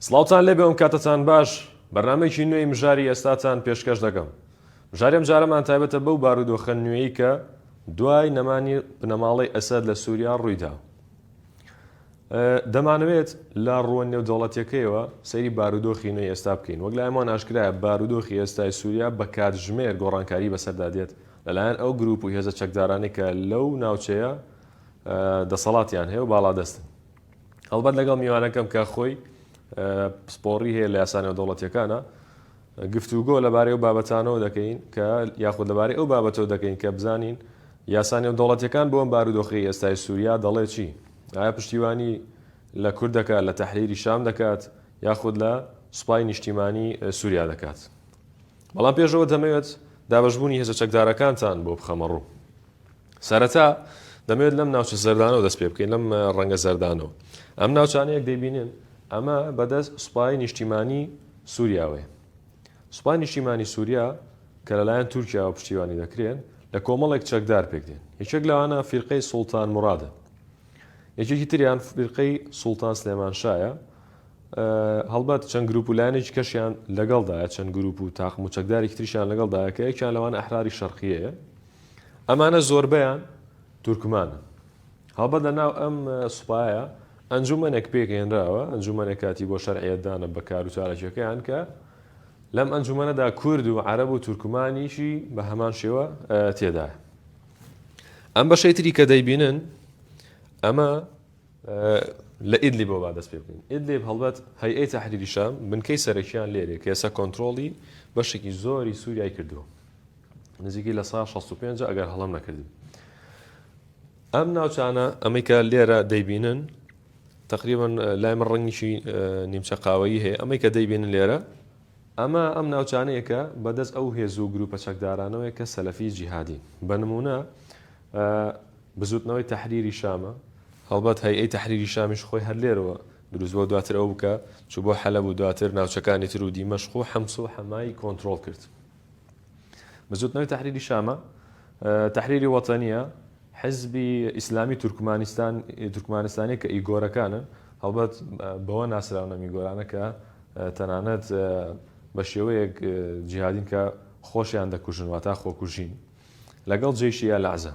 سڵاوتان لێبێ ئەم کاتتان باش بەرنامەیەکی نوێی مژاری ئێستاتان پێشکەش دەکەم. مژاریم جارەمان تایبەتە بەو بارودۆخە نوێیی کە دوای نەمانی بنەماڵەی ئەسەد لە سووریا ڕوویدا. دەمانەوێت لە ڕووە نێودەوڵەتیەکەیەوە سەیری بارودۆخی نوێی ئێستا بکەین. وەک لایەنمان ئاشکرایە بارودۆخی ئێستای سووریا بە کاتژمێر گۆڕانکاری بەسەردا دێت لەلایەن ئەو گروپ و هێزە چەکدارانی کە لەو ناوچەیە دەسەڵاتیان هەیە و باڵادەستن. هەڵبەت لەگەڵ میوانەکەم کە خۆی پسپۆڕی هەیە لە یاسا نێودەوڵەتیەکانە گفتوگۆ لەبارەی ئەو بابەتانەوە دەکەین کە یاخود لەبارەی ئەو بابەتەوە دەکەین کە بزانین یاسا نێودەوڵەتیەکان بۆ ئەم بارودۆخی ئێستای سووریا دەڵێ چی؟ ئایا پشتیوانی لە کورد دەکات لە تەحریری شام دەکات یاخود لە سوپای نیشتیمانی سووریا دەکات؟ بەڵام پێشەوە دەمەوێت دابەشبوونی هێزە چەکدارەکانتان بۆ بخەمە ڕوو. سەرەتا دەمەوێت لەم ناوچە زەردانەوە دەست پێ بکەین، لەم ڕەنگە زەردانەوە. ئەم ناوچانەیەک دەیبینن ئەمە بەدەست سوپای نیشتیمانی سووریاوەیە. سوپای نیشتیمانی سووریا کە لەلایەن تورکیاوە پشتیوانی دەکرێن لە کۆمەڵێک چەکدار پێکدێن. یەکێک لەوانە فیرقەی سوڵتان مرادە، یەکێکی تریان فیرقەی سوڵتان سلێمان شایە. هەڵبەت چەند گروپ و لایەنێکی کەشیان لەگەڵدایە، چەند گروپ و تاقم و چەکدارێکی تریشیان لەگەڵدایە کە یەکیان لەوانە ئەحراری شەرقیەیە. ئەمانە زۆربەیان تورکمانن. هەڵبەت لەناو ئەم سوپایە ئەنجومەنێک پێکهێنراوە، ئەنجومەنێک کاتی بۆ شەرعیەتدانە بە کار و چارەکیەکەیان کە لەم ئەنجومەنەدا کورد و عەرەب و تورکمانیشی بە هەمان شێوە تێدایە. ئەم بەشەی تری کە دەیبینن ئەمە لە ئیدلیبەوە با دەست پێ بکەین. ئیدلیب هەڵبەت هەیئەی تەحریری شام بنکەی سەرەکیان لێرێ کە ئێستا کۆنتڕۆڵی بەشێکی زۆری سووریای کردووە، نزیکی لە ساڵ 65 ئەگەر هەڵەم نەکردم. ئەم ناوچانە ئەمەی کە لێرە دەیبینن تقریبا لای من ڕەنگیشی نیمچە قاوەیی هەیە. ئەمەی کە دەیبینن لێرە ئەمە ئەم ناوچانەیە کە بەدەست ئەو هێز و گروپە چەکدارانەوەی کە سەلەفی جیهادی بە نمونە بزوتنەوەی تەحریری شامە. هەڵبەت هەیئەی تەحریری شامیش خۆی هەر لێرەوە دروست بۆ، دواتر ئەو بکە چوو بۆ حەلەب و دواتر ناوچەکانی تر و دیمەشق و حەمس و حەمای کۆنتڕۆڵ کرد. بزوتنەوەی تەحریری شامە تەحریری وەتەنیە، حزبی ئیسلامی تورکمانستانی کە ئیگۆرەکانن. هەڵبەت بەوە ناسراونە میگۆرانە کە تەنانەت بە شێوەیەک جیهادین کە خۆشیان دەکوژن واتە خۆکوژین لەگەڵ جێیشی ئەلعەزە.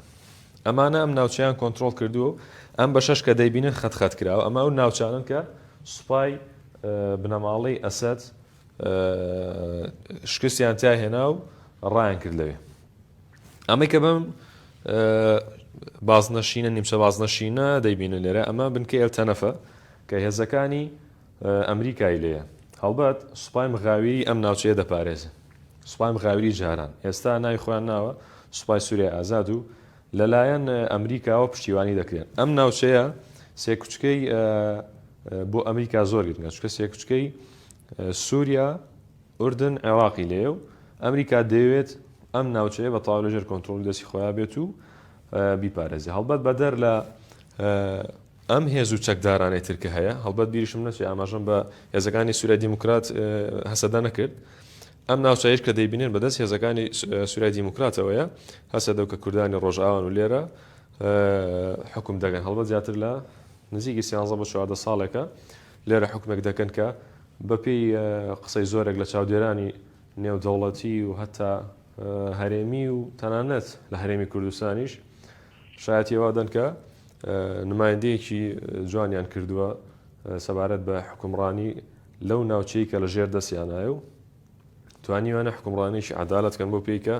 ئەمانە ئەم ناوچەیان کۆنتڕۆڵ کردووە. ئەم بەشەش کە دەیبینن خەت کراوە. ئەمە ئەو ناوچانن کە سوپای بنەماڵەی ئەسەد شکستیان تیا هێنا و ڕایان کرد لەوێ. ئەمەی کە بەم بازنەشینە نیمچە بازنەشینە دەیبینن لێرە ئەمە بنکەی ئەلتەنەفە کە هێزەکانی ئەمریکای لێیە. هەڵبەت سوپای مغاویری ئەم ناوچەیە دەپارێزن، سوپای مغاویری جاران. ئێستا ناوی خۆیان ناوە سوپای سووریای ئازاد و لەلایەن ئەمریکاوە پشتیوانی دەکرێن. ئەم ناوچەیە سێکوچکەی بۆ ئەمریکا زۆر گرنگە، چونکە سێکوچکەی سووریا، ئوردن، عێراقی لێیە و ئەمریکا دەیەوێت ئەم ناوچەیە بە تەواو لەژێر کۆنتڕۆڵی دەستی خۆیان بێت و بیپارێزی. هەڵبەت بەدەر لە ئەم هێز و چەکدارانەی ترکە هەیە، هەڵبەت بیریشم نەچێ ئاماژەم بە هێزەکانی سووریای دیموکرات هەسەدا نەکرد. ئەم ناوچەیەش کە دەیبینێن بەدەست هێزەکانی سووریای دیموکراتەوەیە، هەسەدە کە کوردانی ڕۆژئاوان و لێرە حکم دەگەن. هەڵبەت زیاتر لە نزیکی 13 بۆ 14 ساڵێکە لێرە حکومێک دەکەن کە بەپێی قسەی زۆرێک لە چاودێرانی نێودەوڵەتی و هەتا هەرێمی و تەنانەت لە هەرێمی کوردستانیش شایەتی ئەوە دەن کە نمایندەیەکی جوانیان کردووە سەبارەت بە حکومڕانی لەو ناوچەی کە لە ژێر دەستیانایە و توانیوانە حکومڕانیشی عەدالەتکەن بۆ پێی کە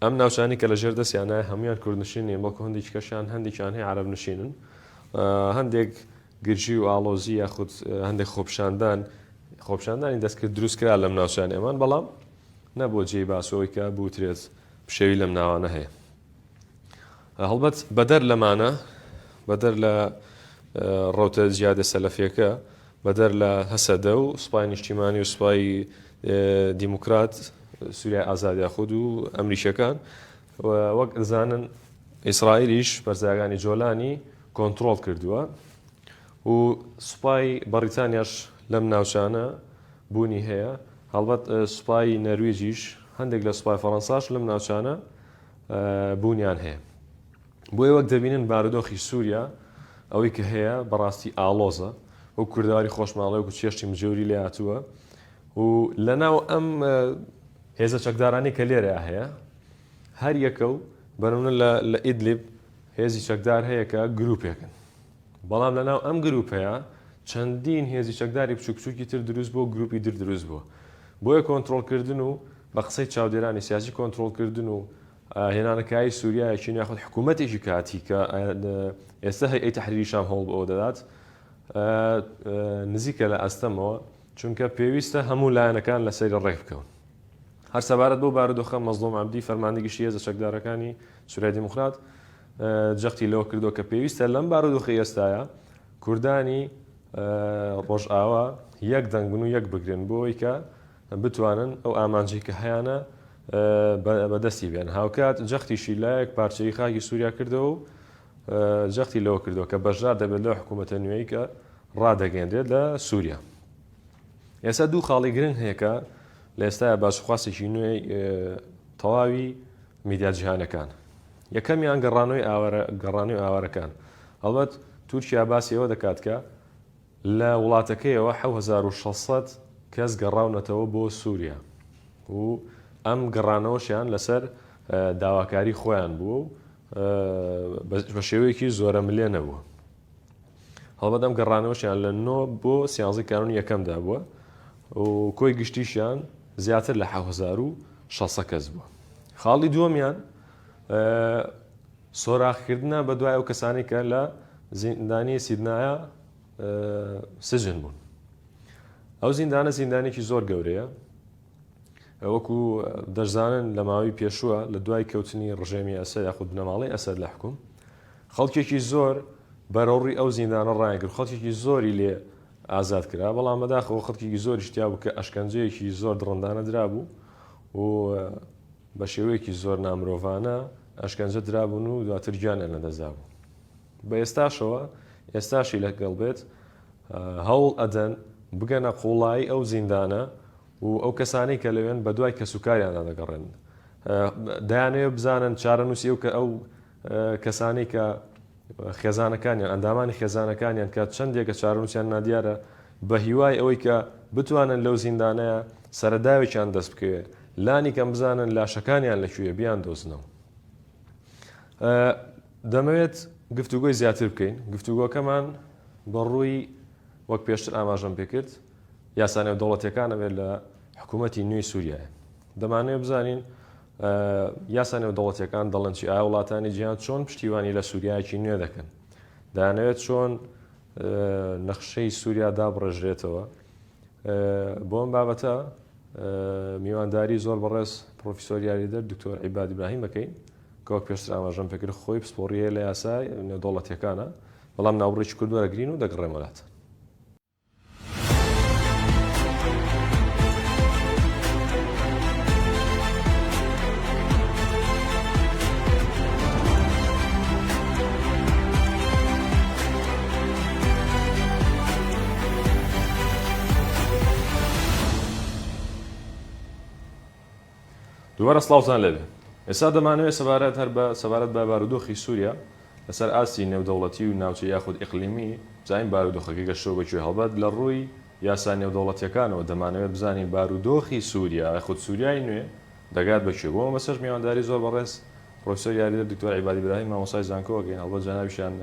ئەم ناوچانی کە لە ژێر دەستیانایە هەمویان کوردنشینن، بەڵکو هەندێکی کەشیان هەندێکیان هەیە عەرەب نشینن. هەندێک گرژی و ئاڵۆزی یاخود هەندێک خۆپشاندانی دەستکرد دروستکرا لەم ناوچانی ئەمان، بەڵام نەبووە جێی باسەوەی کە بوترێت پشێوی لەم ناوانە هەیە. هەڵبەت بەدەر لەمانە، بەدەر لە ڕەوتە جیهادە سەلەفیەکە، بەدەر لە هەسەدە و سوپای نیشتیمانی و سوپای دیموکرات سووریای ئازاد یاخود و ئەمریکیەکان، وەک دەزانن ئیسرائیلیش بەرزایگانی جۆلانی کۆنتڕۆڵ کردووە و سوپای بەریتانیاش لەم ناوچانە بوونی هەیە. هەڵبەت سوپای نەروێژیش هەندێک لە سوپای فەڕەنساش لەم ناوچانە بوونیان هەیە. بۆیە وەک دەبینن بارودۆخی سووریا ئەوەی کە هەیە بەڕاستی ئاڵۆزە ئەو کوردەواری خۆشماڵێ و چێشتی مجێوری لێ هاتووە و لەناو ئەم هێزە چەکدارانی کە لێرە هەیە هەر یەکە و بەنمونە لە ئیدلیب هێزی چەکدار هەیە کە گروپێکن بەڵام لەناو ئەم گروپەیە چەندین هێزی چەکداری بچووک بچووکی تر دروست بووە گروپی در دروست بووە بۆیە کۆنتڕۆڵکردن و بە قسەی چاودێرانی سیاسی کۆنتڕۆڵکردن و هێنانەکایی سووریایەکی یاخود حکوومەتێکی کاتی کە ئێستا هەیئەی تەحریری شام هەوڵ بەوە دەدات نزیکە لە ئەستەمەوە چونکە پێویستە هەموو لایەنەکان لە سەیری ڕێک بکەون هەر سەبارەت بۆ بارودۆخە مەزلوم عەبدی فەرماندەی گشتی هێزە چەکدارەکانی سووریا دیموکرات جەختی لەوە کردو کە پێویستە لەم بارودۆخی ئێستایە کوردانی ڕۆژئاوا یەک دەنگبن و یەک بگرن بۆی کە بتوانن ئەو ئامانجی کە هەیەە بەدەستی بێن هاوکات جەختیشی لایەک پارچەی خاکی سووریا کردەوە و جەختی لەوە کردەوە کە بەژار دەبێت لەو حکوومەتە نوێی کە ڕادەگەێنرێت لە سووریا ئێستا دوو خاڵی گرنگ هەیە کە لە ئێستاە باشخواسێکی نوێی تەواوی میدیا جیهانەکان یەکەمیان گەڕانەوەی ئاوارەکان هەڵبەت تورکیا باسی ئەوە دەکات کە لە وڵاتەکەیەوە 1600 کەس گەڕاونەتەوە بۆ سووریا و ئەم گەڕانەوەشیان لەسەر داواکاری خۆیان بوو و بە شێوەیەکی زۆرە ملێ نەبووە هەڵبەت ئەم گەڕانەوەشیان لە 9 بۆ 13 کانونی یەکەمدا بووە و کۆی گشتیشیان زیاتر لە 1600 کەس بووە خاڵی دووەمیان سۆراخکردنە بە دوای ئەو کەسانی کە لە زیندانی سیدنایە سجن بوون ئەو زیندانە زیندانێکی زۆر گەورەیە وەکو دەشزانن لە ماوەی پێشووە لە دوای کەوتنی ڕژێمی ئەسەد یاخود بنەماڵەی ئەسەد لە حکوم خەڵکێکی زۆر بەرەوڕی ئەو زیندانە ڕایگرت خەڵکێکی زۆری لێ ئازاد کرا بەڵام بەداخەوە خەڵکێکی زۆری شتیا بوو کە ئەشکەنجەیەکی زۆر دڕندانە درابوو و بە شێوەیەکی زۆر نامرۆڤانە ئەشکەنجە درابوون و دواتر گیانیان لەدەستدابوو بە ئێستاشەوە ئێستاشی لەگەڵ بێت هەوڵ ئەدەن بگەنە قوڵایی ئەو زیندانە و ئەو کەسانی کە لەوێن بە دوای کەسوکاریاندا دەگەڕێن دەیانەوێت بزانن چارەنووسی ئەو کە ئەو کەسانی کە خێزانەکانیان ئەندامانی خێزانەکانیان کە چەندێکە چارەنووسیان نادیارە بە هیوای ئەوەی کە بتوانن لەو زیندانەیە سەرەداوێکیان دەست بکەوێت لانی کەم بزانن لاشەکانیان لەکوێ بیان دۆزنەوە دەمەوێت گفتوگۆی زیاتر بکەین گفتوگۆکەمان بەڕووی وەک پێشتر ئاماژەم پێکرد یاسانە دەوڵەتیەکانەوێت لە حکوومەتی نوێی سووریایە دەمانەوێت بزانین یاسانە دەوڵەتیەکان دەڵێن چی ئایا وڵاتانی جیهان چۆن پشتیوانی لە سووریایەکی نوێ دەکەن دەیانەوێت چۆن نەخشەی سووریا دابڕێژرێتەوە بۆ ئەم بابەتە میوانداری زۆر بەڕێز پرۆفیسۆر یاریدەر دکتۆر عیباد ئیبراهیم بکەین کە وەک پێشتر ئاماژەم پێکرد خۆی پسپۆڕیە لە یاسای دەوڵەتیەکانە بەڵام ناوڕێکی کورد وەرەگرین و دەگەڕێمە وڵاتە دووبارە سڵاوتان لەبێ ئێستا دەمانەوێت سەبارەت هەر بە سەبارەت بە بارودۆخی سووریا لەسەر ئاسی نێودەوڵەتی و ناوچەی یاخود ئیقلیمی بزانین بارودۆخەکەی گەشتەوە بەکوێ هەڵبەت لە ڕووی یاسا نێودەوڵەتیەکانەوە دەمانەوێت بزانین بارودۆخی سووریا یاخود سووریای نوێ دەگات بەکوێ بۆ مەسەر میوانداری زۆر بەڕێز پرۆفیسۆر یاریدەر دکتۆر عیباد ئیبراهیم مامۆستای زانکۆوەگەین هەڵبەت جەنابیشیان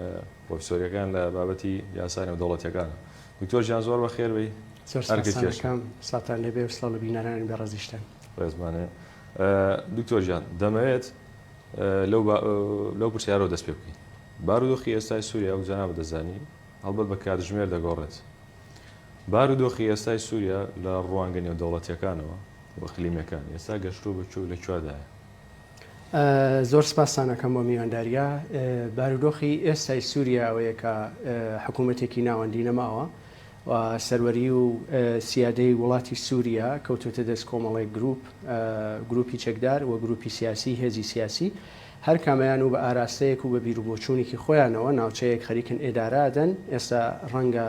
پرۆفیسۆریەکان لە بابەتی یاسا نێودەوڵەتیەکانە دکتۆر جیان زۆر بەخێر بی ساتان لەبێ و سڵ لە بینەرانی بەڕێزیشتن ڕێزمانێ دکتۆر جان دەمەوێت لەو پرسیارەوە دەست پێ بکەین بارودۆخی ئێستای سووریا و جەناب دەزانی هەڵبەت بە کاتژمێر دەگۆڕێت بارودۆخی ئێستای سووریا لە ڕوانگە نێودەوڵەتیەکانەوە و ئیقلیمیەکان ئێستا گەشتووە بەکوێ لەکوێدایە زۆر سپاسانەکەم بۆ میوانداریە بارودۆخی ئێستای سووریا ئەوەیە کە حکوومەتێکی ناوەندی نەماوە و سەروەری و سیادەی وڵاتی سووریا کەوتوتە دەست کۆمەڵی گروپی چەکدار و گروپی سیاسی هێزی سیاسی هەر کامیان و بە ئاراستەیەک و بە بیرروبۆچوونێکی خۆیانەوە ناوچەیەک خەریکن ئێدارادەن ئێستا ڕەنگە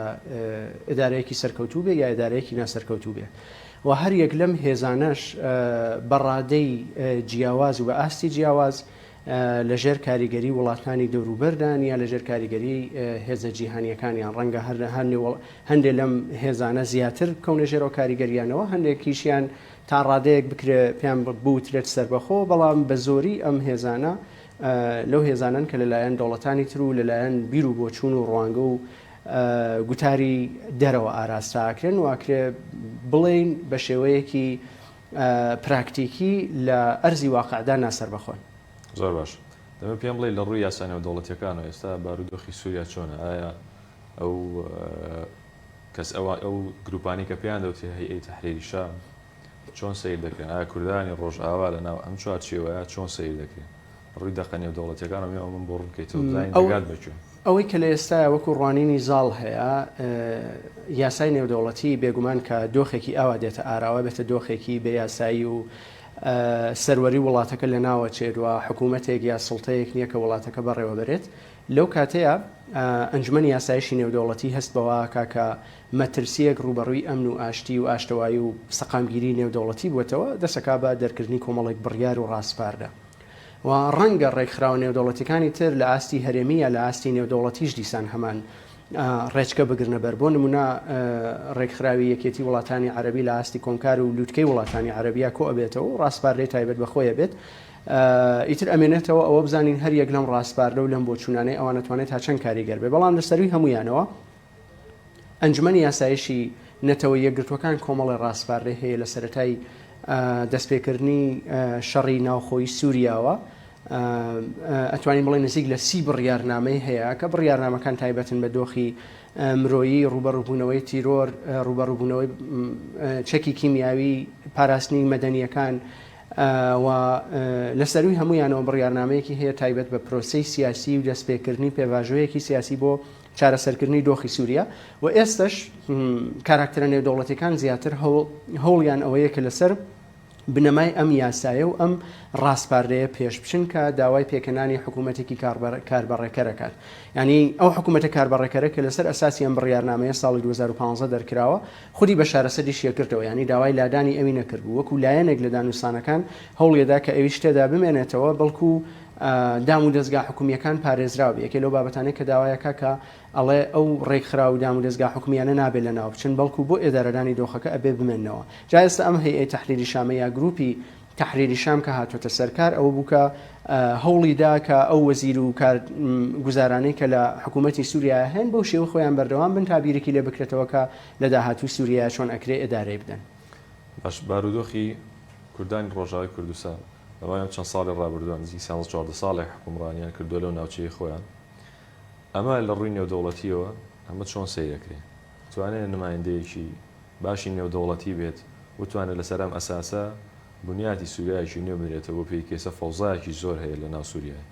ئێدارەیەکی سەرکەوتوو بێ یا ئێدارەیەکی ناسەرکەوتوو بێ و هەر یەک لەم هێزانەش بەڕادەی جیاواز و بە ئاستی جیاواز لەژێر کاریگەری وڵاتانی دەوروبەردان یا لەژێر کاریگەری هێزە جیهانیەکانیان ڕەنگە هەندێک لەم هێزانە زیاتر کەونە ژێرەوە کاریگەریانەوە هەندێکیشیان تا ڕادەیەک بکرێ پێیان بوترێت سەربەخۆ بەڵام بە زۆری ئەم هێزانە لەو هێزانن کە لەلایەن دەوڵەتانی تر و لەلایەن بیر و بۆچوون و ڕوانگە و گوتاری دەرەوە ئاراستاکرێن و ئاکرێ بڵێن بە شێوەیەکی پراکتیکی لە ئەرزی واقعدا ناسەر بەخۆن. زۆر باش دەمە پێم بڵێ لە ڕووی یاسانەوە دەوڵەتیەکانەوە ئێستا بارودۆخی سووریا چۆنە؟ ئایا ئەو کەس ئەو گروپانی کە پێیان دەوتێ هەیئەی تەحریری شام چۆن سیر دەکرێن؟ ئایا کوردانی ڕۆژئاوا لەناو ئەم چوارچێوەیە چۆن سیر دەکرێن؟ ڕووی دەقەنێ دەوڵەتیەکانە میێ من بۆ ڕوونکەیتەوە بزانین دەگات بچوون. ئەوەی کە لە ئێستا وەکو ڕوانینی زاڵ هەیە یاسای نێودەوڵەتی بێگومان کە دۆخێکی ئاوا دێتە ئاراوە بێتە دۆخێکی بە یاسایی و سەروەری وڵاتەکە لە ناوە چێدووە حکوومەتێک یا سڵتەیەک نییە کە وڵاتەکە بەڕێوە بێت لەو کاتەیە ئەنجمەنی یاسایشی نێودەوڵەتی هەست بەوە کاکە مەترسیەک ڕوبەڕووی ئەمن و ئاشتی و ئاشتەوایی و سەقامگیری نێودەوڵەتی بووێتەوە دەسەکا بە دەرکردنی کۆمەڵێک بڕیار و ڕاستپاردە و ڕەنگە ڕێکخراوە نێودەوڵەتیەکانی تر لە ئاستی هەرێمی یا لە ئاستی نێودەوڵەتیش دیسان هەمان ڕێچکە بگرنە بەر بۆ نمونە ڕێکخراوی یەکێتی وڵاتانی عەرەبی لە ئاستی کۆنکار و لووتکەی وڵاتانی عەرەبیە کۆ ئەبێتەوە و ڕاستپاردەی تایبەت بەخۆیە بێت ئیتر ئەمێنێتەوە ئەوە بزانین هەر یەک لەم ڕاستپاردە و لەم بۆچوونانەی ئەوان دەتوانێت تا چەند کاریگەر بێ بەڵام لە سەروی هەمویانەوە ئەنجمەنی یاسایشی نەتەوە یەکگرتوەکان کۆمەڵی ڕاستپاردەی هەیە لە سەرەتای دەستپێکردنی شەڕی ناوخۆی سووریاوە ئەتوانین بڵێ نزیک لە 30 بڕیارنامەی هەیە کە بڕیارنامەکان تایبەتن بە دۆخی مرۆیی ڕوبەڕووبوونەوەی تیرۆر ڕوبەڕووبوونەوەی چەکی کیمیاوی پاراستنی مەدەنیەکان و لە سەروی هەمویانەوە بڕیارنامەیەکی هەیە تایبەت بە پرۆسەی سیاسی و دەستپێکردنی پێواژۆیەکی سیاسی بۆ چارەسەرکردنی دۆخی سووریا و ئێستش کاراکتەرە نێودەوڵەتیەکان زیاتر هەوڵیان ئەوەیە کە لەسەر بنەمای ئەم یاسایە و ئەم ڕاستپاردەیە پێش بچن کە داوای پێکەنانی حکوومەتێکی کاربەڕێکەرەکات ینی ئەو حکوومەتە کاربەڕێکەرە کە لەسەر ئەساسی ئەم بڕیارنامەیە ساڵی 2015 دەرکراوە خودی بە شارەسەریش یەکردەوە ینی داوای لادانی ئەوی نەکردبوو وەکو لایەنێک لە دانوستانەکان هەوڵێدا کە ئەویش تێدا بمێنێتەوە بەڵکو دام و دەستگا حکومیەکان پارێزراوە یەکێ لەو بابەتانەی کە داوایەکە کە ئەڵێ ئەو ڕێکخرا و دام و دەستگا حکومیانە نابێت لە ناو بچن بەڵکو بۆ ئێدارەدانی دۆخەکە ئەبێ بمێنەوە جا ئێستا ئەم هەیئەی تەحریری شامە یا گروپی تەحریری شام کە هاتوۆتە سەرکار ئەوە بوو کە هەوڵیدا کە ئەو وەزیر و کارگوزارانەی کە لە حکوومەتی سووریا هەن بەو شێوە خۆیان بەردەوام بن تا بیرێکی لێ بکرێتەوە کە لە داهاتووی سووریا چۆن ئەکرێ ئێدارەی بدەن. باش بارودۆخی کوردانی ڕۆژاوی کوردستان لەوایان چەند ساڵی ڕابردووە نزیک 14 ساڵێک حکومڕانیان کردو لەو ناوچەی خۆیان ئەمە لە ڕووی نێودەوڵەتیەوە ئەمە چۆن سەیرەکرێت توانێت نمایندەیەکی باشی نێودەوڵەتی بێت وتوانێت لەسەر ئەم ئەساسە بنیاتی سووریایکی نوێ بنرێتەوە بۆ پێی کێسە فەوزایەکی زۆر هەیە لە ناو سووریای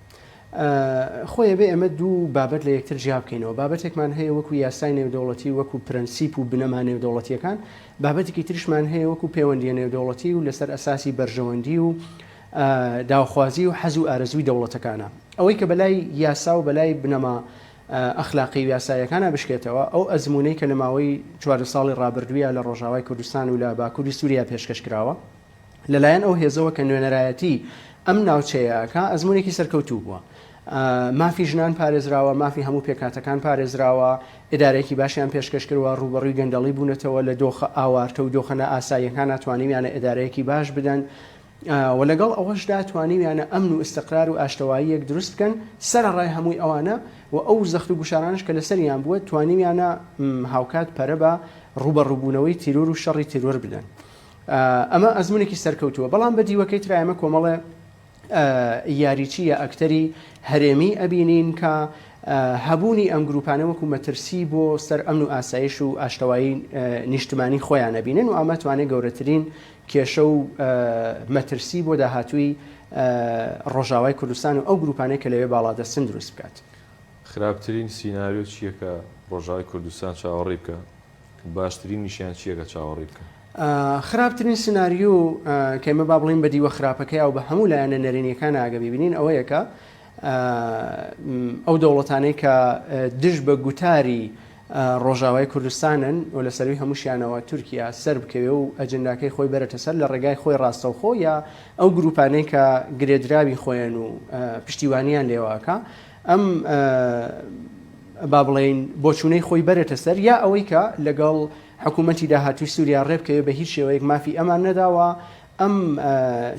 خۆیە بێ ئەمە دوو بابەت لە یەکتر جیاب بکەینەوە بابەتێکمان هەیە وەکو یاسای نێودەوڵەتی وەکو پرەنسیپ و بنەما نێودەوڵەتیەکان بابەتێکی تریشمان هەیە وەکو پەیوەندیە نێودەوڵەتی و لەسەر ئەساسی بەرژەوەندی و داوخوازی و حەز و ئارەزووی دەوڵەتەکانە ئەوەی کە بەلای یاسا و بەلای بنەما ئەخلاقی و یاسایەکانە بشکێتەوە ئەو ئەزمونەی کە لە ماوەی 4 ساڵی ڕابردوویە لە ڕۆژاوای کوردستان و لە باکووری سووریا پێشکەش کراوە لەلایەن ئەو هێزەوە کە نوێنەرایەتی ئەم ناوچەیەکە ئەزمونێکی سەرکەوتوو بووە مافی ژنان پارێزراوە مافی هەموو پێکاتەکان پارێزراوە ئێدارێکی باشیان پێشکەش کردووە ڕوبەڕووی گەندەڵی بوونەتەوە لە دۆخە ئاوارتە و دۆخەنە ئاساییەکان ناتوانیمیانە ئێدارەیەکی باش بدەن و لەگەڵ ئەوەشدا توانیمیانە ئەمن و ئستقرار و ئاشتەواییەک دروست بکەن سەرڕای هەمووی ئەوانە و ئەو زەخت و گوشارانش کە لەسەریان بووە توانیمیانە هاوکات پەرە بە ڕوبەڕووبوونەوەی تیرۆر و شەڕی تیرۆر بدەن ئەمە ئەزمونێکی سەرکەوتووە بەڵام بەدیوەکەی ترایمە کۆمەڵە یاریچیە ئەکتەری هەرێمی ئەبینین کە هەبوونی ئەم گروپانە وەکو مەترسی بۆ سەر ئەمن و ئاسایش و ئاشتەوایی نیشتمانی خۆیان ئەبینن و ئەمە توانێت گەورەترین کێشە و مەترسی بۆ داهاتووی ڕۆژاوای کوردستان و ئەو گروپانەی کە لەوێ باڵادەستن دروست بکات. خراپترین سیناریۆ چییە کە ڕۆژاوای کوردستان چاوەڕێ بکە؟ باشترین نیشیان چییە کە چاوەڕێ بکە؟ خراپترین سناریۆ کە ئێمە با بڵین بەدیوە خراپەکەی ئەو بە هەموو لایەنە نەرێنیەکان ئاگە ببینین ئەوەیە کە ئەو دەوڵەتانەی کە دژ بە گوتاری ڕۆژاوای کوردستانن و لە سەروی هەمووشیانەوە تورکیا سەر بکەوێ و ئەجنداکەی خۆی بەرەتە سەر لە ڕێگای خۆی ڕاستەوخۆ یا ئەو گروپانەی کە گرێدراوی خۆیان و پشتیوانیان لێواکە ئەم با بڵێن بۆچوونەی خۆی بەرێتە سەر یا ئەوەی کە لەگەڵ حکوومەتی داهاتوی سووریا ڕێبکەوێ بە هیچ شێوەیەک مافی ئەمان نەداوە ئەم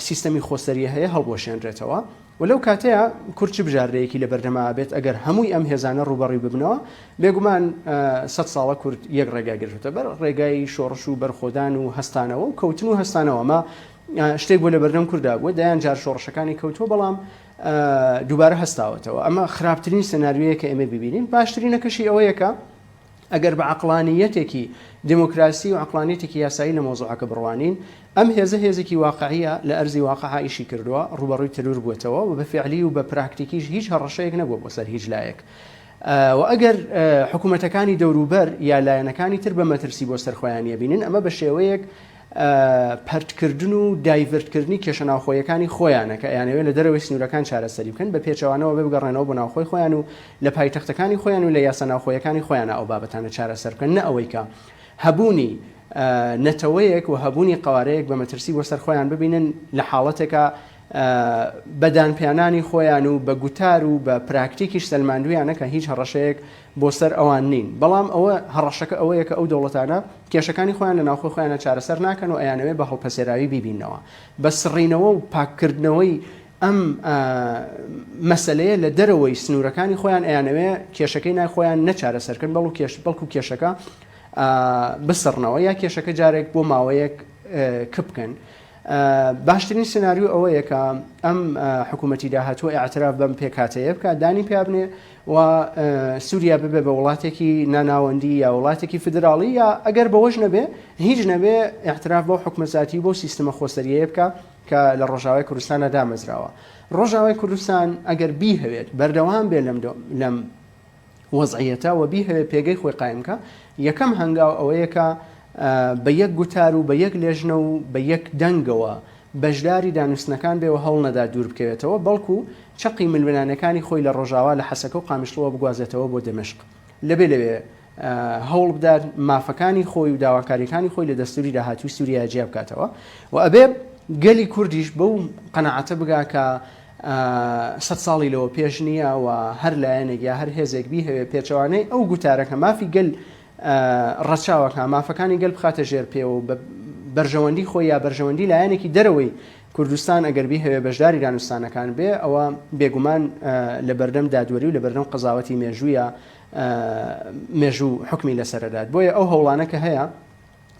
سیستەمی خۆسەریە هەیە هەڵبۆشێنرێتەوە و لەو کاتەیە کورت بژاردەیەکی لە بەردەما بێت ئەگەر هەمووی ئەم هێزانە ڕوبەڕی ببنەوە بێگومان 100 ساڵە کورد یەک ڕێگای گرتوتە بەر ڕێگای شۆڕش و بەرخۆدان و هەستانەوە و کەوتن و هەستانەوە ما شتێک بۆ لە بەردەم کووردا بووە دایان جار شۆڕشەکانی کەوتووە بەڵام دووبارە هەستاوەتەوە ئەمە خراپترین سناریۆیە کە ئێمە ببینین باشترینەکەشی ئەوەیەکە ئەگەر بە عقلانیەتێکی دموکراسی و عقلانیەتێکی یاسایی لە مۆزوعەکە بڕوانین ئەم هێزێکی واقعیە لە ئەرزی واقعا ئیشی کردووە ڕوبەڕووی تەلور بووێتەوە و بە فعلی و بە پراکتیکیش هیچ هەڕەشەیەک نەبووە بۆ سەر هیچ لایەک و ئەگەر حکوومەتەکانی دەوروبەر یا لایەنەکانی تر بە مەترسی بۆ سەرخۆیانە بینن ئەمە بە شێوەیەک پەرتکردن و دایڤرتکردنی کێشە ناوخۆیەکانی خۆیانە کە یانەوێت لە دەرەوەی سنوورەکان چارەسەری بکەن بە پێچەوانەوە بگەڕێنەوە بۆ ناوخۆی خۆیان و لە پایتەختەکانی خۆیان و لە یاسا ناوخۆیەکانی خۆیانە ئەو بابەتانە چارەسەر بکەن نە ئەوەی کە هەبوونی نەتەوەیەک و هەبوونی قوارەیەک بە مەترسی بۆ سەر خۆیان ببینن لە حاڵەتێکە بەدانپێنانی خۆیان و بە گوتار و بە پراکتیکیش سەلماندویانە کە هیچ هەڕەشەیەک بۆ سەر ئەوان نین بەڵام ئەوە هەڕەشەکە ئەوەیە کە ئەو دەوڵەتانە کێشەکانی خۆیان لە ناوخۆی خۆیانە چارەسەر ناکەن و ئەیانەوێت بە هەڵپەسێراوی بیبینەوە بە سڕینەوە و پاککردنەوەی ئەم مەسلەیە لە دەرەوەی سنوورەکانی خۆیان ئەیانەوێت کێشەکەی نای خۆیان نەچارەسەرکردن بەڵکو کێشەکە بسڕنەوە یا کێشەکە جارێک بۆ ماوەیەک کبکەن باشترین سناریو ئەوەیە کە ئەم حکوومەتی داهاتوە ئاعتراف بەم پێکاتەیە بکە دانی پیابنێ و سووریا ببێ بە وڵاتێکی ناناوەندی یا وڵاتێکی فدراڵی یا ئەگەر بەوەش نەبێ هیچ نەبێ ئاعتراف بۆ حکومەتزاتی بۆ سیستەمە خۆسەریەیە بکە کە لە ڕۆژاوای کوردستانە دامەزراوە ڕۆژاوای کوردستان ئەگەر بیهەوێت بەردەوام بێ لەم وەزعیەتە و بیهەوێت پێگەی خۆی قایمکە یەکەم هەنگاو ئەوەیە کە بە یەک گوتار و بە یەک لێژنە و بە یەک دەنگەوە بەشداری دانوستنەکان بێەوە هەڵ نەدا دوور بکەوێتەوە بەڵکو چەقی ململانەکانی خۆی لە ڕۆژاوا لە حەسەکە و قامیشڵەوە بگوازێتەوە بۆ دەمەشق لەوێ هەوڵ بدات مافەکانی خۆی و داواکاریەکانی خۆی لە دەستوری داهاتوی سووریا جێ بکاتەوە و ئەبێ گەلی کوردیش بەو قەنەعەتە بگا کە 100 ساڵی لەوە پێش نییە و هەر لایەنێک یا هەر هێزێک بیهەوێ پێچەوانەی ئەو گوتارەکە مافی گەل ڕەچاوەکە مافەکانی گەل بخاتە ژێر پێوە و بەرژەوەندی خۆی یا بەرژەوەندی لایەنێکی دەرەوەی کوردستان ئەگەر بیهەوێ بەشداری دانوستانەکان بێ ئەوە بێگومان لە بەردەم دادوەری و لە بەردەم قەزاوەتی مێژوویە مێژوو حکمی لەسەردات بۆیە ئەو هەوڵانە کە هەیە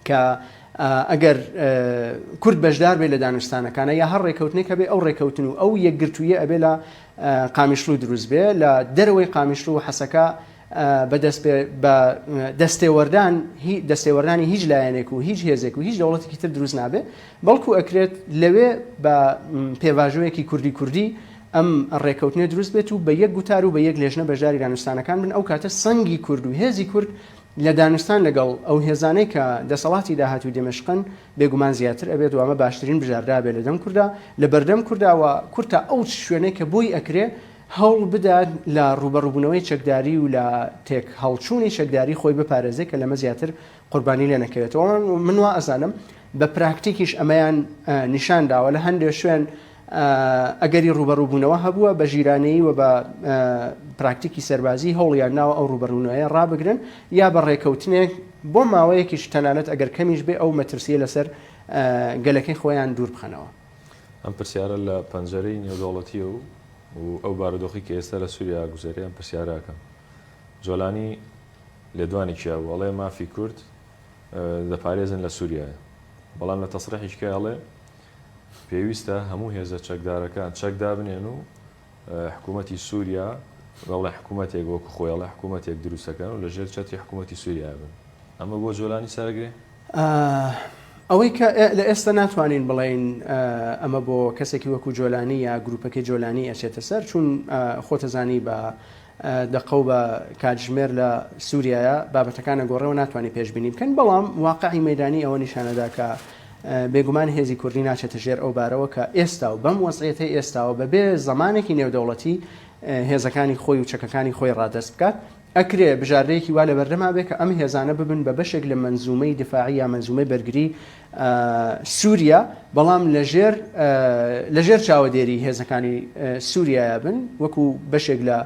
کە ئەگەر کورد بەشدار بێ لە دانوستانەکانە یا هەر ڕێکەوتنێک کە بێ ئەو ڕێکەوتن و ئەو یەکگرتوویە ئەبێ لە قامیشلو دروست بێ لە دەرەوەی قامیشلو و حەسەکە بە دەستێوەردانی هیچ لایەنێک و هیچ هێزێک و هیچ دەوڵەتێکی تر دروست نابێ بەڵکو ئەکرێت لەوێ بە پێواژوەیەکی کوردی ئەم ڕێکەوتنێ دروست بێت و بە یەک گوتار و بە یەک لێژنە بەشداری دانوستانەکان بن ئەو کاتە سەنگی کورد و هێزی کورد لە دانوستان لەگەڵ ئەو هێزانەی کە دەسەڵاتی داهات و دێمەشقن بێگومان زیاتر ئەبێت و ئەمە باشترین بژاردا بێ لە دەم کووردا لە بەردەم کورداوە کورتە ئەو شوێنەی کە بۆی ئەکرێ هەوڵ بدات لە ڕوبەڕووبوونەوەی چەکداری و لە تێک هەڵچوونی چەکداری خۆی بپارێزێت کە لەمە زیاتر قوربانی لێ نەکەوێتەوە من وا ئەزانم بە پراکتیکیش ئەمەیان نیشان داوە لە هەندێک شوێن ئەگەری ڕوبەڕووبوونەوە هەبووە بە ژیرانەی و بە پراکتیکی سەربازی هەوڵیان ناوە ئەو ڕوبەڕوونەوەیە ڕابگرن یا بە ڕێکەوتنێک بۆ ماوەیەکیش تەنانەت ئەگەر کەمیش بێ ئەو مەترسیە لەسەر گەلەکەی خۆیان دوور بخەنەوە ئەم پرسیارە لە پەنجەرەی نێودەوڵەتیە و ئەو بارودۆخی کە ئێستا لە سووریا گوزاریان پرسیارەکەم جۆلانی لێدوانێکیە وڵێ مافی کورد دەپارێزن لە سووریایە بەڵام لە تەسریحیشکە ئەڵێ پێویستە هەموو هێزە چەکدارەکان چەکدا بنێن و حکوومەتی سووریا بەڵێ حکوومەتێک وەکو خۆیڵە حکوومەتێک دروستەکەن و لەژێر چەتری حکوومەتی سووریا بن ئەمە بۆ جۆلانی سەرگرێ ئەوەی کە لە ئێستا ناتوانین بڵێن ئەمە بۆ کەسێکی وەکو جۆلانی یا گروپەکەی جۆلانی ئەچێتە سەر چون خۆتەزانی بە دقە و بە کاتژمێر لە سووریایە بابەتەکانە گۆڕەوە ناتوانانی پێشبینی بکەن بەڵام واقعی مەدانی ئەوە نیشانەدا کە بێگومان هێزی کوردی ناچێتە ژێر ئەو بارەوە کە ئێستا و بەم وەزعیەتی ئێستاوە بەبێ زمانێکی نێودەوڵەتی هێزەکانی خۆی و چەکەکانی خۆی ڕادەست بکات ئەکرێ بژارەیەکی وا لە بەردەما بێت کە ئەم هێزانە ببن بە بەشێک لە منزومەی دفاعی یا منزومەی بەرگری سووریا بەڵام لەژێر چاوەدێری هێزەکانی سووریایە بن وەکو بەشێک لە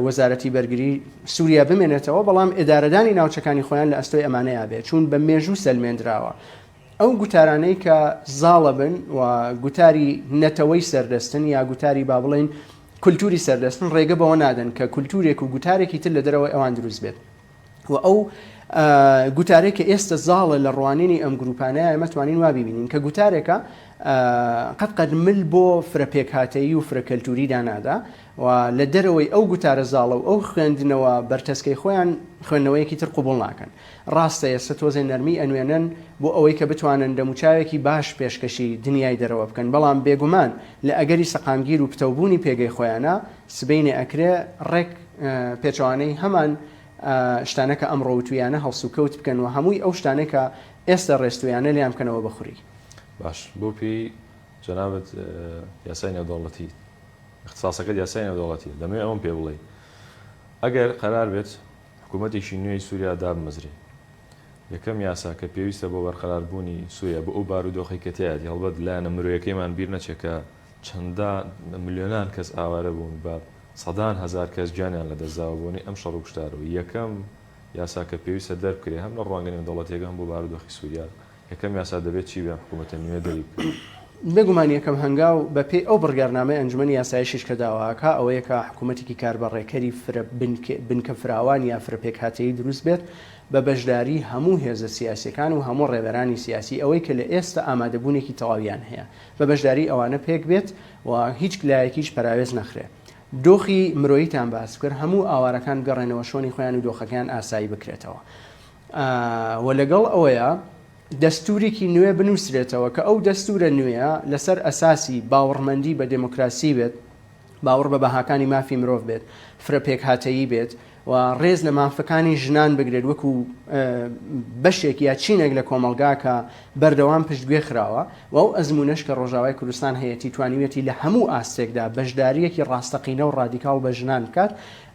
وەزارەتی بەرگری سووریا بمێنێتەوە بەڵام ئێدارەدانی ناوچەکانی خۆیان لە ئەستۆی ئەمانەیە بێت چون بە مێژوو سەلمێنراوە ئەو گوتارانەی کە زاڵە بن و گوتاری نەتەوەی سەردەستن یا گوتاری با بڵێن کولتوری سەردەستن ڕێگە بەوە نادەن کە کولتورێک و گوتارێکی تر لە دەرەوەی ئەوان دروست بێت و ئەو گوتارێک کە ئێستا زاڵە لە ڕوانینی ئەم گروپانەیە ئێمە توانین وا ببینین کە گوتارێکە قەت مل بۆ فرەپێکهاتەیی و فرەکەلتوری دانادا و لە دەرەوەی ئەو گوتارە زاڵە و ئەو خوێندنەوە بەرتەسکەی خۆیان خوێندنەوەیەکی تر قوبوڵ ناکەن ڕاستە ئێستا تۆزێ نەرمی ئەنوێنن بۆ ئەوەی کە بتوانن دەموچاوێکی باش پێشکەشی دنیای دەرەوە بکەن بەڵام بێگومان لە ئەگەری سەقامگیر و پتەوبوونی پێگەی خۆیانە سبەینێ ئەکرێ ڕێک پێچوانەی هەمان شتانەکە ئەم ڕۆوتویانە هەڵسوکەوت بکەن و هەمووی ئەو شتانێکە ئێستا ڕێستویانە لیان بکەنەوە بەخوری باش بۆ پێی جەنابەت یاسای نێودەوڵەتی اختصاسەکە یاسای نێودەوڵەتی دەمێ ئەوم پێ بڵێ ئەگەر قەرار بێت حکوومەتێکی نوێی سووریا دابمەزرێ یەکەم یاسا کە پێویستە بۆ بەرقەراربوونی سووریا بۆ ئەو بارودۆخی کە تایەتی هەڵبەت لایەنە مرۆیەکەیمان بیر نەچێکە چەندە ملیۆنان کەس ئاوارە بوون بە سەدان هەزار کەس گیانیان لە دەستداوە بوونی ئەم شەڕ و کوشتارەوە یەکەم یاسا کە پێویستە دەربکرێ هەم لە ڕوانگەی نێودەوڵەتیەکان بۆ بارودۆخی سووریا یەکەم یاسا دەبێت چی بێ حکوومەتە نوێ دەری بکرێت بێگومان یەکەم هەنگاو بە پێی ئەو بڕگارنامەی ئەنجومەنی یاسایشیش کە داواکە ئەوەیە کە حکوومەتێکی کاربەڕێکەری بنکە فراوان یا فرەپێکهاتەیی دروست بێت بە بەشداری هەموو هێزە سیاسیەکان و هەموو ڕێبەرانی سیاسی ئەوەی کە لە ئێستا ئامادەبوونێکی تەواویان هەیە بە بەشداری ئەوانە پێک بێت و هیچ لایەکیش پەراوێز نەخرێ دۆخی مرۆییتان باس کرد هەموو ئاوارەکان گەڕێنەوە شۆنی خۆیان و دۆخەکان ئاسایی بکرێتەوە و لەگەڵ ئەوەیە دەستورێکی نوێ بنووسرێتەوە کە ئەو دەستورە نوێە لەسەر ئەساسی باوەڕمەندی بە دموکراسی بێت باوەڕ بە بەهاکانی مافی مرۆڤ بێت فرەپێکهاتەیی بێت و ڕێز لە مافەکانی ژنان بگرێت وەکو بەشێک یا چینێک لە کۆمەلگا کە بەردەوام پشتگوێ خراوە و ئەو ئەزمونەش کە ڕۆژاوای کوردستان هەیەی توانیوێتی لە هەموو ئاستێکدا بەشداریەکی ڕاستەقینە و ڕادیکاڵ بە ژنان بکات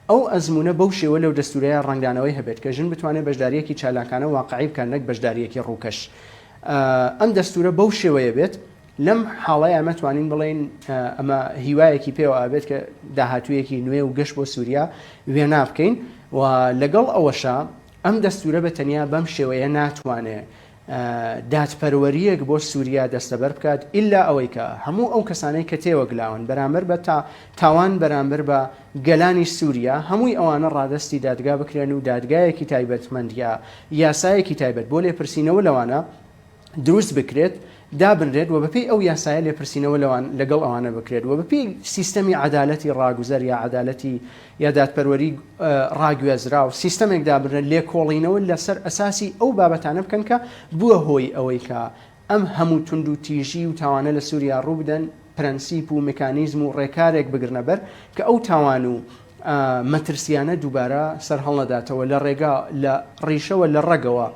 ئەو ئەزمونە بەو شێوە لەو دەستورەیە ڕنگدانەوەی هەبێت کە ژن بتوانێت بەشداریەکی چالاکانە واقعی بکەن نەک بەشداریەکی ڕووکەش ئەم دەستورە بەو شێوەیە بێت لەم حاڵەیە ئەمە توانین بڵێن ئەمە هیوایەکی پێوە ئابێت کە داهاتوویەکی نوێ و گەشت بۆ سووریا وێنا بکەین و لەگەڵ ئەوەشە ئەم دەستورە بە تەنیا بەم شێوەیە ناتوانێت دادپەروەریەک بۆ سووریا دەستەبەر بکات ئللا ئەوەی کە هەموو ئەو کەسانەی کە تێوەگلاون بەرامبەر بە تاوان بەرامبەر بە گەلانی سووریا هەمووی ئەوانە ڕادستی دادگا بکرێن و دادگایەکی تایبەتمەند یا یاسایەکی تایبەت بۆ لێپرسینەوە لەوانە دروست بکرێت دابنرێت و بەپێی ئەو یاسایە لێپرسینەوە لەگەڵ ئەوانە بکرێت و بەپێی سیستەمی عەدالەتی ڕاگوزەر یا عەدالەتی یا دادپەروەری ڕاگوێزرا و سیستەمێک دابنرێت لێکۆڵینەوە لەسەر ئەساسی ئەو بابەتانە بکەن کە بووە هۆی ئەوەی کە ئەم هەموو تونند و تیژی و تاوانە لە سووریا ڕوو بدەن پرەنسیپ و مکانیزم و ڕێکارێک بگرنە بەر کە ئەو تاوان و مەترسیانە دووبارە سەر هەڵنەداتەوە لە ڕێگا لە ڕیشەوە لە ڕێگەوە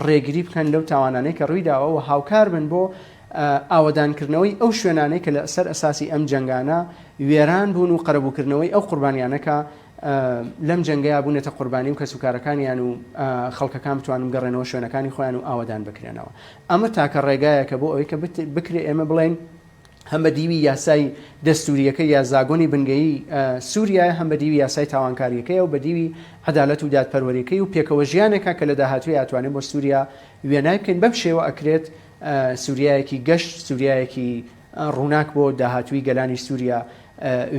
ڕێگری بکەن لەو تاوانانەی کە ڕوویداوە و هاوکار بن بۆ ئاوەدانکردنەوەی ئەو شوێنانەی کە لە سەر ئەساسی ئەم جەنگانە وێران بوون و قەرەبووکردنەوەی ئەو قوربانیانەکە لەم جەنگەیە بوونێتە قوربانی و کەسوکارەکانیان و خەڵکەکان بتوانن گەڕێنەوە شوێنەکانی خۆیان و ئاوەدان بکرێنەوە ئەمە تاکە ڕێگایەکە بۆ ئەوەی کە بکرێ ئێمە بڵێن هەم بە دیوی یاسای دەستوریەکە یا زاگۆنی بنگەیی سووریای هەم بە دیوی یاسای تاوانکاریەکەی و بە دیوی عەدالەت و دادپەروەریەکەی و پێکەوە ژیانێکە کە لە داهاتووی ئاتوانێت بۆ سووریا وێنای بکەین بەم شێوە ئەکرێت سووریایەکی گەشت سووریایەکی ڕووناک بۆ داهاتووی گەلانی سووریا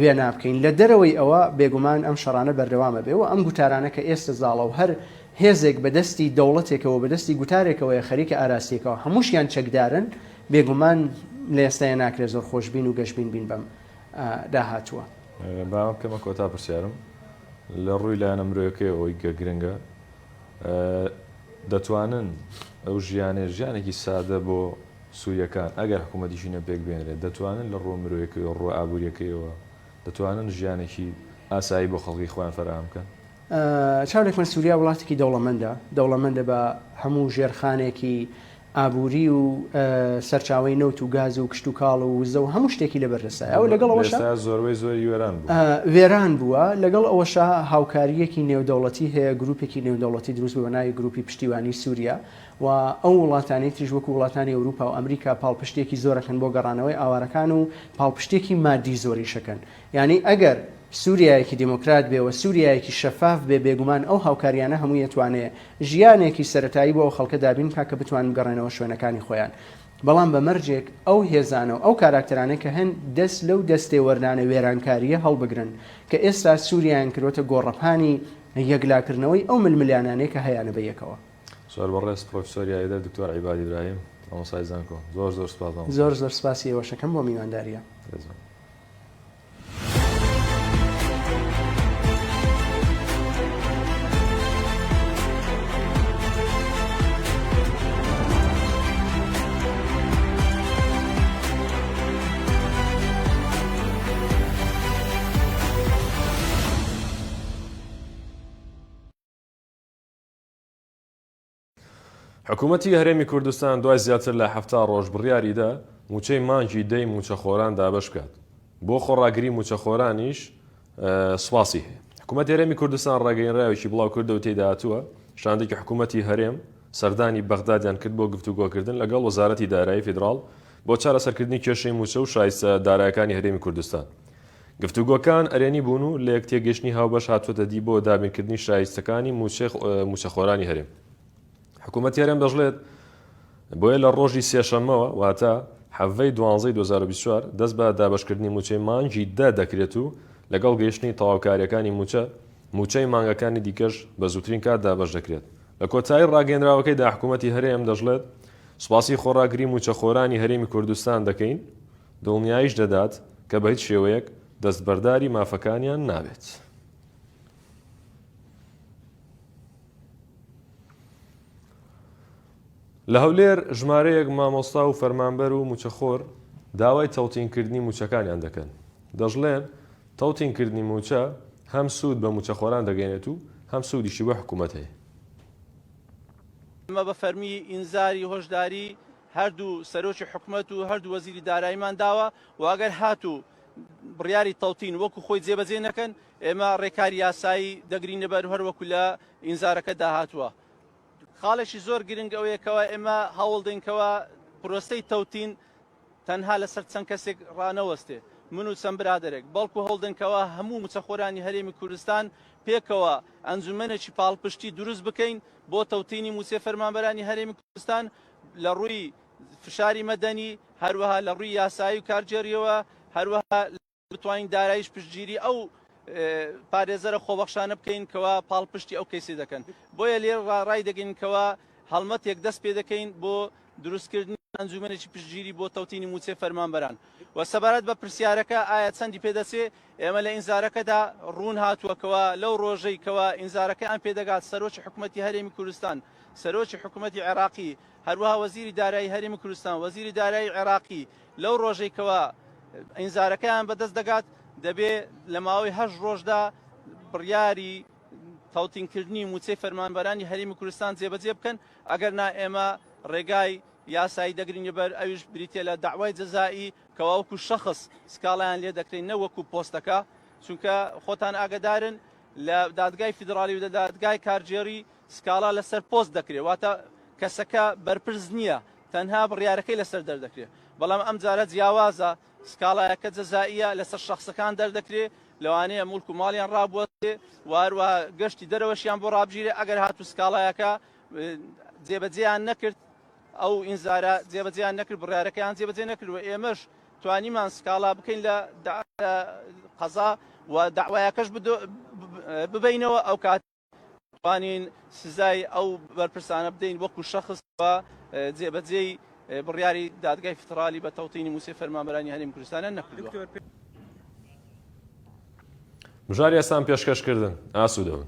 وێنا بکەین لە دەرەوەی ئەوە بێگومان ئەم شەڕانە بەردەوامە بێ و ئەم گوتارانە کە ئێستا زاڵە و هەر هێزێک بەدەستی دەوڵەتێکەوە بەدەستی گوتارێکەوەیە خەریکە ئاراستێکەوە هەمووشیان چەکدارن بێگومان لە ئێستاە ناکرێت زۆر خۆشببین و گەشتبین بین بەم داهاتووە باوە بکەمە کۆتا پرسیارم لە ڕووی لایەنە مرۆیەکەی ئەوەی گرنگە دەتوانن ئەو ژیانێکی سادە بۆ سووریەکان ئەگەر حکوومەتیشینە پێک بێنرێت دەتوانن لە ڕۆ مرۆیەکەی و ڕۆ ئابوووریەکەیەوە دەتوانن ژیانێکی ئاسایی بۆ خەڵکی خۆیان فەرهەم بکەن چاولێک من سووریا وڵاتێکی دەوڵەمەندە بە هەموو ژێرخانێکی ئابووری و سەرچاوی نەوت و گاز و کشت و کاڵ و وزە و هەموو شتێکی لەبەردەسای ئەو لەگەڵەوەشە زۆری وێران بووە لەگەڵ ئەوەشە هاوکاریەکی نێودەوڵەتی هەیە گروپێکی نێودەوڵەتی دروست بووە ناوی گروپی پشتیوانی سووریا و ئەو وڵاتانی تریژ وەکو وڵاتانی ئەوروپا و ئەمریکا پاڵپشتێکی زۆرەکەن بۆ گەڕانەوەی ئاوارەکان و پاڵپشتێکی مادی زۆری شەکەن یعنی ئەگەر سووریایەکی دیموکرات بێ و سووریایەکی شەفاف بێ بێگومان ئەو هاوکاریانە هەموو یەتوانێت ژیانێکی سەرەتایی بۆ ئەو خەڵکە دابین کاکە بتوان بگەڕێنەوە شوێنەکانی خۆیان بەڵام بە مەرجێک ئەو هێزانە و ئەو کاراکتەرانەی کە هەن دەست لەو دەستێ وەردانە وێرانکاریە هەڵبگرن کە ئێستا سووریایان کردوتە گۆڕەپانی یەکلاکردنەوەی ئەو ململیانانەی کە هەیەە بە یەکەوە سوال بەڕێست پرۆفسۆری ئایدە دکتۆر عیبادی براهیم ئەمەسای زانکۆ زۆر سپاس زۆر سپاسی ئێوەشەکەم بۆ میوانداریە. حکوومەتی هەرێمی کوردستان دوای زیاتر لە 7 ڕۆژ بڕیاریدا موچەی مانگی دەی موچەخۆران دابەش بکات بۆ خۆڕاگری موچەخۆرانیش سواسی هەیە. حکوومەتی هەرێمی کوردستان ڕاگەیەنراوێکی بڵاو کردە و تێدا هاتووە شاندێکی حکوومەتی هەرێم سەردانی بەغدادیان کرد بۆ گفتوگۆکردن لەگەڵ وەزارەتی دارایی فیدراڵ بۆ چارەسەرکردنی کێشەی موچە و شایستە دارایەکانی هەرێمی کوردستان. گفتوگۆکان ئەرێنی بوون و لە یەک تێگەشتنی هاوبەش هاتووەتە دی بۆ دابینکردنی شایستەکانی موچەخۆرانی هەرێم. حکوومەتی هەرێم دەژڵێت بۆیە لە ڕۆژی سێشەممەوە واتە حەڤەی 12/2024 دەست بە دابەشکردنی موچەی مانگی دەکرێت و لەگەڵ گەیشتنی تەواوکاریەکانی موچەی مانگەکانی دیکەش بە زووترین کات دابەش دەکرێت. لە کۆتایی ڕاگەیەنراوەکەیدا حکوومەتی هەرێم دەژڵێت سوپاسی خۆڕاگری موچەخۆرانی هەرێمی کوردستان دەکەین دڵنیاییش دەدات کە بە هیچ شێوەیەک دەستبەرداری مافەکانیان نابێت. لە هەولێر ژمارەیەک مامۆستا و فەرمانبەر و موچەخۆر داوای تەوتینکردنی موچەکانیان دەکەن. دەژڵێن تەوتینکردنی موچە هەم سوود بە موچەخۆران دەگەێنێت و هەم سوودیشی بە حکوومەت هەیە. ئەمە بە فەرمی ئینزاری هۆشداری هەردوو سەرۆکی حکوومەت و هەردوو وەزیری داراییمان داوە و ئەگەر هاتوو بڕیاری تەوتین وەکو خۆی جێبەجێ نەکەن ئێمە ڕێکاری یاسایی دەگرینە بەر هەروەکو لە ئینزارەکە داهاتووە. خاڵێکی زۆر گرنگ ئەوەیەکەوە ئێمە هەوڵ دەینکەوە پرۆستەی تەوتین تەنها لەسەر چەند کەسێک ڕانەوەستێ من و چەند برادێک بەڵکو هەڵدنکەوە هەموو موچەخۆرانی هەرێمی کوردستان پێکەوە ئەنجومەنێکی پاڵپشتی دروست بکەین بۆ تەوتینی موچێ فەرمانبەرانی هەرێمی کوردستان لە ڕووی فشاری مەدەنی هەروەها لە ڕووی یاسایی و کارجێریەوە هەروەها بتوانین داراییش پشتگیری ئەو پارێزەرە خۆبەخشانە بکەین کەوا پاڵپشتی ئەو کەیسی دەکەن. بۆیە لێر ڕای دەگەینکەوە هەڵمەتێک دەست پێ دەکەین بۆ دروستکردنی ئەنجومەنێکی پشتگیری بۆ تەوتینی موچێ فەرمانبەران. و سەبارەت بە پرسیارەکە ئایا چەندی پێدەچێ ئێمە لە ئینزارەکەدا ڕوون هاتووەکەوە لەو ڕۆژەی کەوا ئینزارەکە ئەم پێدەگات سەرۆکی حکوومەتی هەرێمی کوردستان سەرۆکی حکوومەتی عێراقی هەروەها وەزیری دارایی هەرێمی کوردستان وەزیری دارایی عێراقی لەو ڕۆژەی کەوا ئینزارەکەیان بەدەست دەگات دەبێ لە ماوەی 8 ڕۆژدا بڕیاری تەوتینکردنی موچەی فەرمانبەرانی هەرێمی کوردستان جێبەجێ بکەن ئەگەر نا ئێمە ڕێگای یاسایی دەگرینە بەر ئەویش بریتە لە داوای جەزایی کەواوەکو شەخص سکاڵیان لێ دەکرێن نەوەکو پۆستەکە چونکە خۆتان ئاگدارن لە دادگای فیدراڵی و لە دادگای کارجێری سکاڵا لەسەر پۆست دەکرێت واتە کەسەکە بەرپرس نییە تەنها بڕیارەکەی لەسەر دەردەکرێت بەڵام ئەم جارە جیاوازە سکاڵایەکە جەزائیە لەسەر شخصەکان دەردەکرێت لەوانەیە مولک و ماڵیان ڕابوەستێ واروە گەشتی دەرەوەشیان بۆ ڕابژیرێ ئەگەر هاتوو سکاڵایەکە جێبەجێیان نەکرد ئەو ئینزارە جێبەجێیان نەکرد بڕیارەکەیان جێبەجێ نەکرد و ئێمەش توانیمان سکاڵا بکەین لە قەزا و داوایەکەش ببینەوە ئەو کات توانین سزای ئەو بەرپرسانە بدەین وەکو شەخص و جێبەجێی بڕیاری دادگای فیدراڵی بە تەوتینی موچێ فەرمانبەرانی هەرێمی کوردستانە نەکردووە. بژاری ئێستان پێشکەشکردن ئاسوودەون.